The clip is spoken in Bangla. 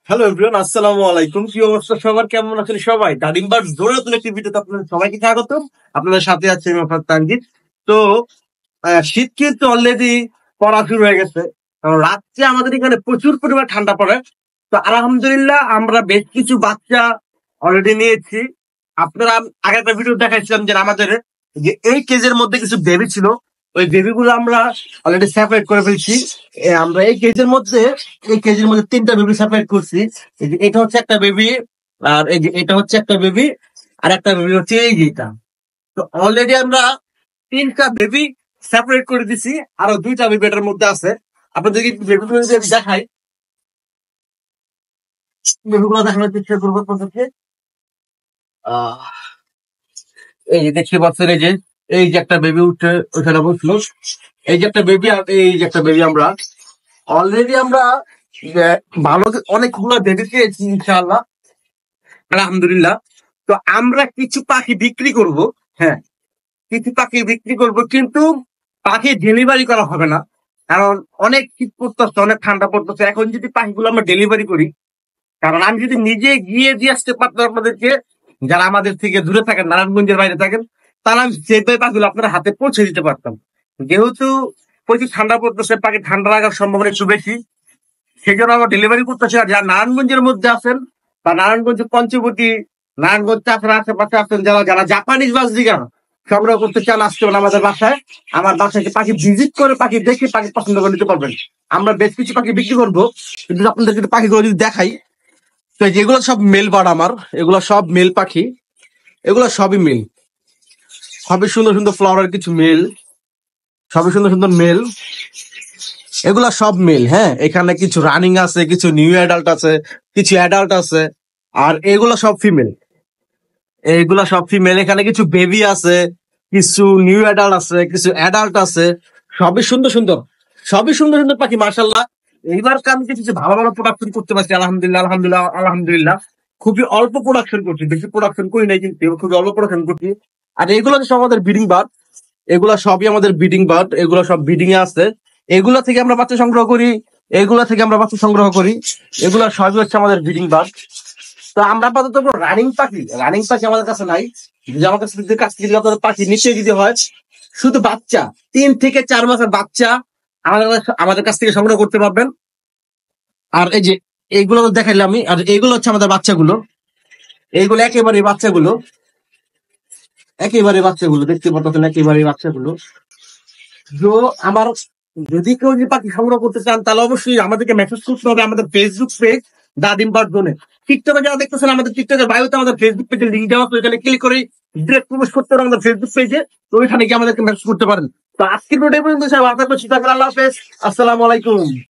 হ্যালো এভরিওয়ান, আসসালামু আলাইকুম। কি অবস্থা সবার, কেমন আছেন সবাই? দাদিমবার জোরে তুলে টিভিতে আপনাদের সবাইকে স্বাগতম। আপনাদের সাথে আছে আমি মোহাম্মদ তানজিদ। তো শীত কিন্তু অলরেডি পড়া শুরু হয়ে গেছে, কারণ রাত্রে আমাদের এখানে প্রচুর পরিমাণ ঠান্ডা পড়ে। তো আলহামদুলিল্লাহ আমরা বেশ কিছু বাচ্চা অলরেডি নিয়েছি। আপনারা আগে একটা ভিডিও দেখাইছিলাম যে আমাদের যে এই কেজের মধ্যে কিছু বেবি ছিল, ওই বেবি গুলো আমরা অলরেডি সেপারেট করে ফেলছি। আমরা এই কেজির মধ্যে তিনটা বেবি সেপারেট করছি। এই যে এটা হচ্ছে একটা বেবি, আর এই যে এটা হচ্ছে একটা বেবি, আর একটা বেবি হচ্ছে এই যেটা। তো অলরেডি আমরা তিনটা বেবি সেপারেট করে দিছি, আরো দুইটা বেবি এটার মধ্যে আছে। আপনাদের যদি বেবিগুলো যদি আমি দেখাই, বেবিগুলো দেখানোর চেষ্টা করবো আপনাদেরকে। আহ এই যে দেখতে পাচ্ছেন, এই যে একটা বেবি উঠে ওখানে বসলো, এই যে একটা বেবি, আর এই যে একটা বেবি। আমরা অলরেডি আমরা আহ, ভালো অনেকগুলো বেবি পেয়েছি ইনশাআল্লাহ, আলহামদুলিল্লাহ। তো আমরা কিছু পাখি বিক্রি করব। হ্যাঁ, কিছু পাখি বিক্রি করব, কিন্তু পাখি ডেলিভারি করা হবে না, কারণ অনেক শীত পড়তেছে, অনেক ঠান্ডা পড়তেছে। এখন যদি পাখিগুলো আমরা ডেলিভারি করি, কারণ আমি যদি নিজে গিয়ে দিয়ে আসতে পারতাম আপনাদেরকে, যারা আমাদের থেকে দূরে থাকেন, নারায়ণগঞ্জের বাইরে থাকেন, তাহলে আমি সেই পাখিগুলো আপনার হাতে পৌঁছে দিতে পারতাম। যেহেতু প্রচুর ঠান্ডা পড়তেছে, পাখি ঠান্ডা লাগার সম্ভাবনা একটু বেশি, সেই জন্য আমরা ডেলিভারি করতেছি। আর যারা নারায়ণগঞ্জের মধ্যে আছেন বা নারায়ণগঞ্জ পঞ্চবটি, নারায়ণগঞ্জ চাষের আশেপাশে আছেন, যারা যারা জাপানিজ বাজরিগার সংগ্রহ করতে চান, আসতে পারেন আমাদের বাসায়। আমার বাসায় পাখি ভিজিট করে পাখি দেখে পাখি পছন্দ করে নিতে পারবেন। আমরা বেশ কিছু পাখি বিক্রি করবো, কিন্তু আপনাদেরকে একটু পাখিগুলো যদি দেখাই, তো যেগুলো সব মেল বার্ড আমার, এগুলো সব মেল পাখি, এগুলো সবই মেল, সবই সুন্দর সুন্দর ফ্লাওয়ার, কিছু মেল, সবই সুন্দর সুন্দর মেল, এগুলা সব মেল। হ্যাঁ, এখানে কিছু রানিং আছে, কিছু নিউ অ্যাডাল্ট আছে, কিছু অ্যাডাল্ট আছে, আর এগুলা সব ফিমেল। এইগুলা সব ফিমেল। এখানে কিছু বেবি আছে, কিছু নিউ অ্যাডাল্ট আছে, কিছু অ্যাডাল্ট আছে। সবই সুন্দর সুন্দর, সবই সুন্দর সুন্দর পাখি, মার্শাল্লাহ। এইবার আমি কিছু ভালো ভালো প্রোডাকশন করতে পারছি, আলহামদুলিল্লাহ আলহামদুলিল্লাহ আলহামদুলিল্লাহ। খুবই অল্প প্রোডাকশন করছি, বেশি প্রোডাকশন করি নাই, কিন্তু খুবই অল্প প্রোডাকশন করছি। আর এগুলো সব আমাদের ব্রিডিং বার্ড, এগুলা সবই আমাদের ব্রিডিং বার্ড, এগুলো সব ব্রিডিং এ আছে। এগুলা থেকে আমরা বাচ্চা সংগ্রহ করি, এগুলা থেকে আমরা বাচ্চা সংগ্রহ করি, এগুলা সবই হচ্ছে আমাদের ব্রিডিং বার্ড। তো আমরা আপাতত রানিং পাখি আমাদের কাছে নাই। যদি আমার কাছ থেকে যদি আপনাদের পাখি নিচে যদি হয়, শুধু বাচ্চা 3 থেকে 4 মাসের বাচ্চা আমাদের কাছ থেকে সংগ্রহ করতে পারবেন। আর এই যে এইগুলো তো দেখাইলাম আমি, আর এইগুলো হচ্ছে আমাদের বাচ্চাগুলো। এইগুলো একেবারে বাচ্চাগুলো দেখতে পাচ্ছেন, একেবারে বাচ্চাগুলো। তো আমার, যদি কেউ যদি পাখি সংগ্রহ করতে চান, তাহলে অবশ্যই আমাদেরকে মেসেজ করতে হবে আমাদের ফেসবুক পেজ দাদিম বার্ড জোনে। টিকটকে যারা দেখতেছেন, আমাদের টিকটকের বায়োতে আমাদের ফেসবুক পেজের লিঙ্ক দেওয়া আছে, ওইখানে ক্লিক করে ডিরেক্ট প্রবেশ করতে পারেন আমাদের ফেসবুক পেজে। তো ওইখানে গিয়ে আমাদেরকে মেসেজ করতে পারেন। তো আজকের ভিডিও পর্যন্ত সবাই ভালো থাকবেন, সুস্থ থাকবেন, আল্লাহ হাফেজ, আসসালামু আলাইকুম।